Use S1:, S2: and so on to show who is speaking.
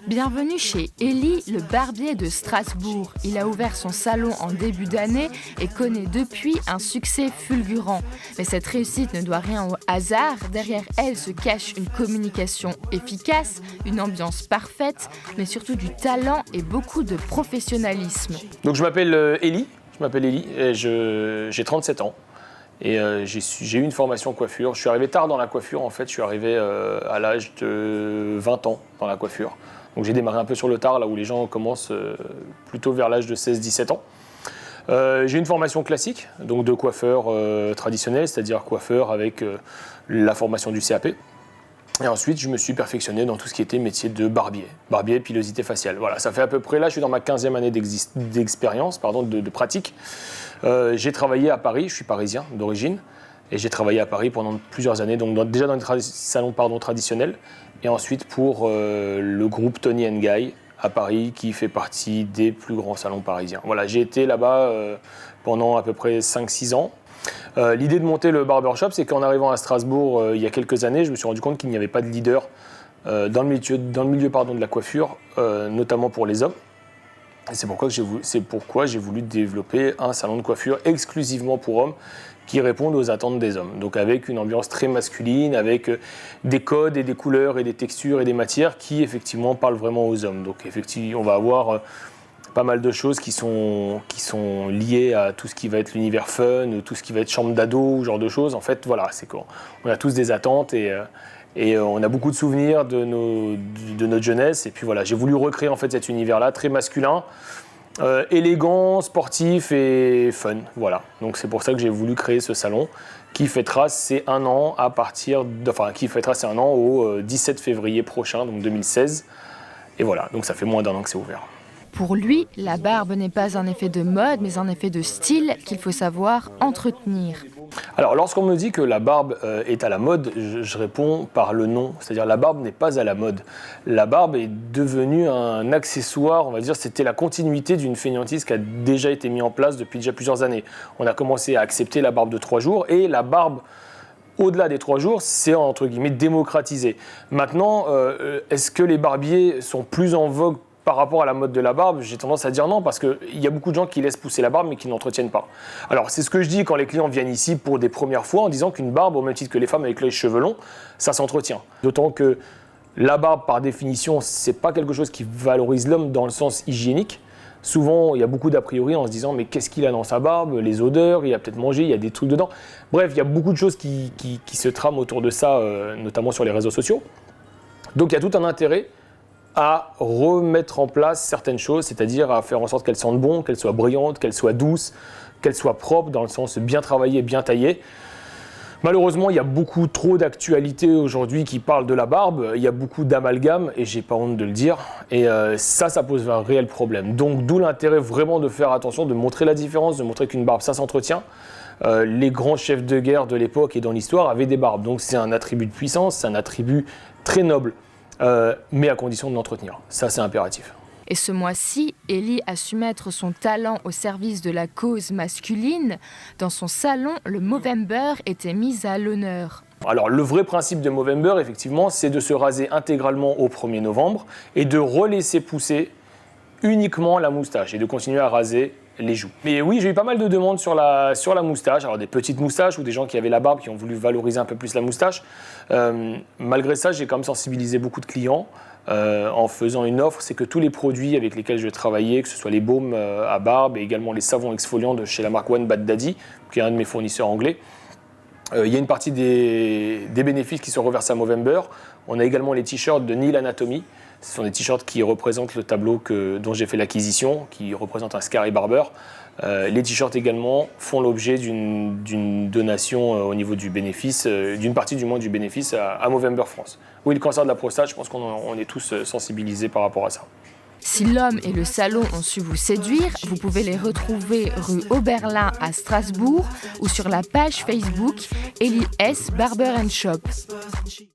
S1: Bienvenue chez Eli, le barbier de Strasbourg. Il a ouvert son salon en début d'année et connaît depuis un succès fulgurant. Mais cette réussite ne doit rien au hasard. Derrière elle se cache une communication efficace, une ambiance parfaite, mais surtout du talent et beaucoup de professionnalisme.
S2: Donc je m'appelle Eli, et j'ai 37 ans. Et j'ai eu une formation coiffure. Je suis arrivé tard dans la coiffure, en fait. Je suis arrivé à l'âge de 20 ans dans la coiffure. Donc j'ai démarré un peu sur le tard, là où les gens commencent plutôt vers l'âge de 16-17 ans. J'ai une formation classique, donc de coiffeur traditionnel, c'est-à-dire coiffeur avec la formation du CAP. Et ensuite, je me suis perfectionné dans tout ce qui était métier de barbier pilosité faciale. Voilà, ça fait à peu près, là, je suis dans ma 15e année d'expérience, de pratique. J'ai travaillé à Paris, je suis parisien d'origine, et j'ai travaillé à Paris pendant plusieurs années, donc déjà dans les salons traditionnels, et ensuite pour le groupe Toni & Guy à Paris, qui fait partie des plus grands salons parisiens. Voilà, j'ai été là-bas pendant à peu près 5-6 ans. L'idée de monter le barbershop, c'est qu'en arrivant à Strasbourg il y a quelques années, je me suis rendu compte qu'il n'y avait pas de leader dans le milieu de la coiffure, notamment pour les hommes. Et c'est pourquoi j'ai voulu développer un salon de coiffure exclusivement pour hommes qui répondent aux attentes des hommes. Donc avec une ambiance très masculine, avec des codes et des couleurs et des textures et des matières qui effectivement parlent vraiment aux hommes. Donc effectivement, on va avoir pas mal de choses qui sont liées à tout ce qui va être l'univers fun, tout ce qui va être chambre d'ado, ce genre de choses. En fait, voilà, c'est qu'on a tous des attentes et on a beaucoup de souvenirs de notre jeunesse. Et puis voilà, j'ai voulu recréer en fait cet univers-là, très masculin, élégant, sportif et fun. Voilà, donc c'est pour ça que j'ai voulu créer ce salon qui fêtera ses 1 an au 17 février prochain, donc 2016. Et voilà, donc ça fait moins d'1 an que c'est ouvert.
S1: Pour lui, la barbe n'est pas un effet de mode, mais un effet de style qu'il faut savoir entretenir.
S2: Alors, lorsqu'on me dit que la barbe est à la mode, je réponds par le non. C'est-à-dire la barbe n'est pas à la mode. La barbe est devenue un accessoire, on va dire, c'était la continuité d'une fainéantise qui a déjà été mise en place depuis déjà plusieurs années. On a commencé à accepter la barbe de 3 jours et la barbe au-delà des 3 jours, c'est entre guillemets démocratisé. Maintenant, est-ce que les barbiers sont plus en vogue par rapport à la mode de la barbe? J'ai tendance à dire non, parce qu'il y a beaucoup de gens qui laissent pousser la barbe mais qui n'entretiennent pas. Alors c'est ce que je dis quand les clients viennent ici pour des premières fois, en disant qu'une barbe, au même titre que les femmes avec les cheveux longs, ça s'entretient. D'autant que la barbe, par définition, c'est pas quelque chose qui valorise l'homme dans le sens hygiénique. Souvent, il y a beaucoup d'a priori en se disant mais qu'est-ce qu'il a dans sa barbe, les odeurs, il a peut-être mangé, il y a des trucs dedans. Bref, il y a beaucoup de choses qui se trament autour de ça, notamment sur les réseaux sociaux. Donc il y a tout un intérêt à remettre en place certaines choses, c'est-à-dire à faire en sorte qu'elles sentent bon, qu'elles soient brillantes, qu'elles soient douces, qu'elles soient propres, dans le sens bien travaillées, bien taillées. Malheureusement, il y a beaucoup trop d'actualités aujourd'hui qui parlent de la barbe, il y a beaucoup d'amalgames, et j'ai pas honte de le dire, et ça pose un réel problème. Donc d'où l'intérêt vraiment de faire attention, de montrer la différence, de montrer qu'une barbe, ça s'entretient. Les grands chefs de guerre de l'époque et dans l'histoire avaient des barbes, donc c'est un attribut de puissance, c'est un attribut très noble. Mais à condition de l'entretenir. Ça, c'est impératif.
S1: Et ce mois-ci, Eli a su mettre son talent au service de la cause masculine. Dans son salon, le Movember était mis à l'honneur.
S2: Alors, le vrai principe de Movember, effectivement, c'est de se raser intégralement au 1er novembre et de relaisser pousser uniquement la moustache et de continuer à raser les joues. Mais oui, j'ai eu pas mal de demandes sur la moustache, alors des petites moustaches ou des gens qui avaient la barbe qui ont voulu valoriser un peu plus la moustache. Malgré ça, j'ai quand même sensibilisé beaucoup de clients en faisant une offre, c'est que tous les produits avec lesquels je vais travailler, que ce soit les baumes à barbe et également les savons exfoliants de chez la marque One Bad Daddy, qui est un de mes fournisseurs anglais, il y a une partie des bénéfices qui sont reversés à Movember. On a également les t-shirts de Neil Anatomy. Ce sont des t-shirts qui représentent le tableau dont j'ai fait l'acquisition, qui représente un Scary Barber. Les t-shirts également font l'objet d'une donation au niveau du bénéfice, d'une partie du moins du bénéfice à Movember France. Oui, le cancer de la prostate, je pense qu'on est tous sensibilisés par rapport à ça.
S1: Si l'homme et le salon ont su vous séduire, vous pouvez les retrouver rue Oberlin à Strasbourg ou sur la page Facebook Eli S Barber & Shop.